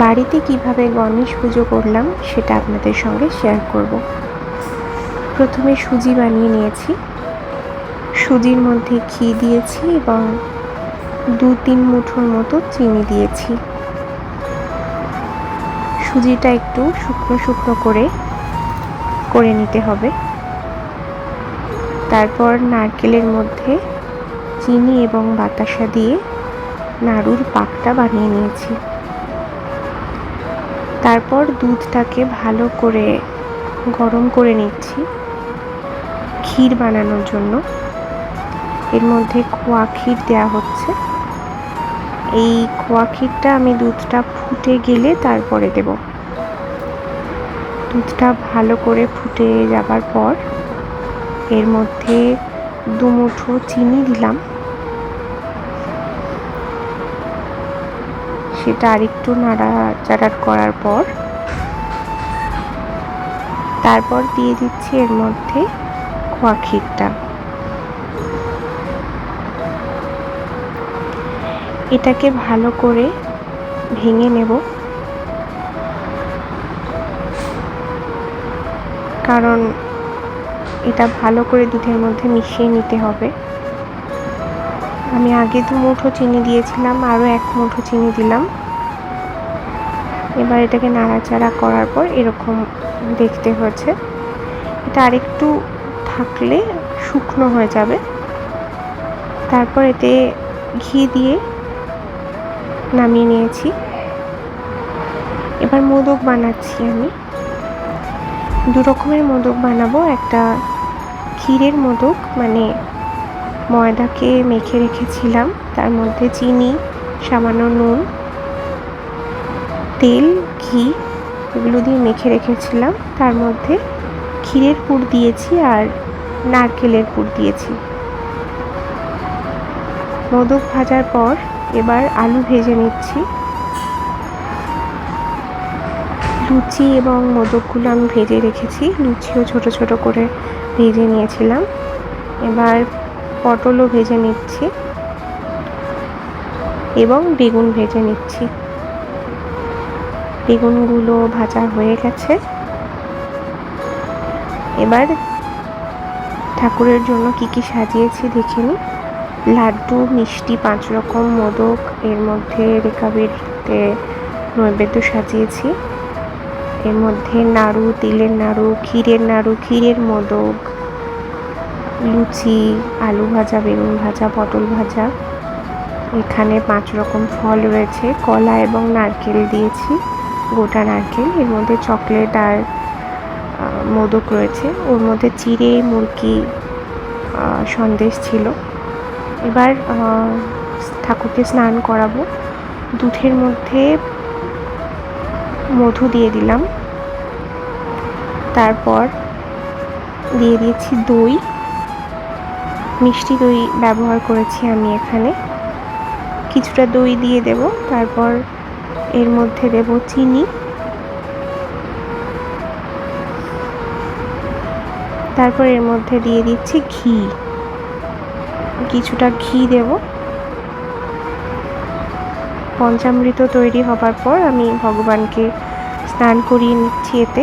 বাড়িতে কিভাবে গণেশ পুজো করলাম সেটা আপনাদের সঙ্গে শেয়ার করব। প্রথমে সুজি বানিয়ে নিয়েছি, সুজির মধ্যে ঘি দিয়েছি এবং 2-3 মুঠোর মতো চিনি দিয়েছি। সুজিটা একটু শুকনো শুকনো করে নিতে হবে। তারপর নারকেলের মধ্যে চিনি এবং বাতাসা দিয়ে নাড়ুর পাকটা বানিয়ে নিয়েছি। তারপর দুধটাকে ভালো করে গরম করে নিচ্ছি ক্ষীর বানানোর জন্য। এর মধ্যে খোয়া ক্ষীর দেওয়া হচ্ছে। এই খোয়া ক্ষীরটা আমি দুধটা ফুটে গেলে তারপরে দেব। দুধটা ভালো করে ফুটে যাবার পর এর মধ্যে 2 মুঠো চিনি দিলাম। সেটা আরেকটু নাড়াচাড়া করার পর তারপর দিয়ে দিচ্ছি এর মধ্যে খোয়া ক্ষীরটা। এটাকে ভালো করে ভেঙে নেব, কারণ এটা ভালো করে দুধের মধ্যে মিশিয়ে নিতে হবে। আমি আগে 2 মুঠো চিনি দিয়েছিলাম, আরও 1 মুঠো চিনি দিলাম। এবার এটাকে নাড়াচাড়া করার পর এরকম দেখতে হয়েছে। এটা আরেকটু থাকলে শুকনো হয়ে যাবে। তারপর এতে ঘি দিয়ে নামিয়ে নিয়েছি। এবার মোদক বানাচ্ছি আমি। 2 রকমের মোদক বানাবো। একটা ক্ষীরের মোদক, মানে ময়দাকে মেখে রেখেছিলাম, তার মধ্যে চিনি, সামান্য নুন, তেল, ঘি এগুলো দিয়ে মেখে রেখেছিলাম। তার মধ্যে ক্ষীরের পুর দিয়েছি আর নারকেলের পুর দিয়েছি। মোদক ভাজার পর এবার আলু ভেজে নিচ্ছি। লুচি এবং মোদকগুলো আমি ভেজে রেখেছি, লুচিও ছোট ছোট করে ভেজে নিয়েছিলাম। এবার পটলও ভেজে নিচ্ছি এবং বেগুন ভেজে নিচ্ছি। বেগুনগুলো ভাজা হয়ে গেছে। এবার ঠাকুরের জন্য কি কি সাজিয়েছি দেখে নিই। লাড্ডু, মিষ্টি, 5 রকম মোদক, এর মধ্যে রেখাবিতে নৈবেদ্য সাজিয়েছি। এর মধ্যে নাড়ু, তিলের নাড়ু, ক্ষীরের মোদক, লুচি, আলু ভাজা, বেগুন ভাজা, পটল ভাজা। এখানে 5 রকম ফল রয়েছে, কলা এবং নারকেল দিয়েছি, গোটা নারকেল। এর মধ্যে চকলেট আর মোদক রয়েছে। ওর মধ্যে চিড়ে, মুরকি, সন্দেশ ছিল। এবার ঠাকুরকে স্নান করাবো। দুধের মধ্যে মধু দিয়ে দিলাম। তারপর দিয়ে দিয়েছি দই, মিষ্টি দই ব্যবহার করেছি আমি এখানে। কিছুটা দই দিয়ে দেব। তারপর এর মধ্যে দেব চিনি, তারপর এর মধ্যে দিয়ে দিচ্ছি ঘি, কিছুটা ঘি দেব। পঞ্চামৃত তৈরি হবার পর আমি ভগবানকে স্নান করিয়ে নিচ্ছি এতে।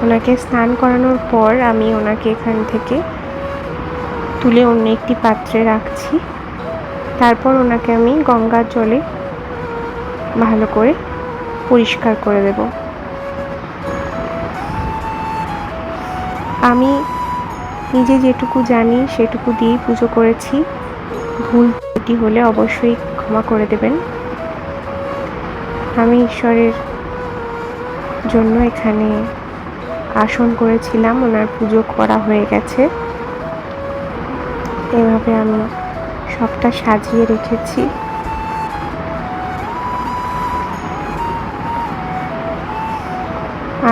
ওনাকে স্নান করানোর পর আমি ওনাকে এখান থেকে তুলে অন্য একটি পাত্রে রাখছি। তারপর ওনাকে আমি গঙ্গার জলে ভালো করে পরিষ্কার করে দেব। আমি নিজে যেটুকু জানি সেটুকু দিয়েই পুজো করেছি। ভুল ত্রুটি হলে অবশ্যই ক্ষমা করে দেবেন। আমি ঈশ্বরের জন্য এখানে আসন করেছিলাম, ওনার পুজো করা হয়ে গেছে। এভাবে আমি সবটা সাজিয়ে রেখেছি।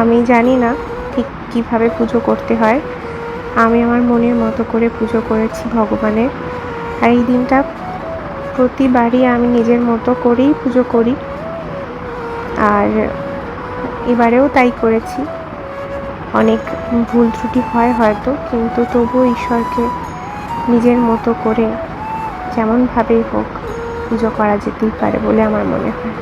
আমি জানি না ঠিক কিভাবে পুজো করতে হয়। আমি আমার মনের মতো করে পুজো করেছি ভগবানের। আর এই দিনটা প্রতিবারই আমি নিজের মতো করেই পুজো করি, আর এবারেও তাই করেছি। অনেক ভুল ত্রুটি হয় হয়তো, কিন্তু তবুও ঈশ্বরকে নিজের মতো করে কেমনভাবেই হোক পুজো করা যেতেই পারে বলে আমার মনে হয়।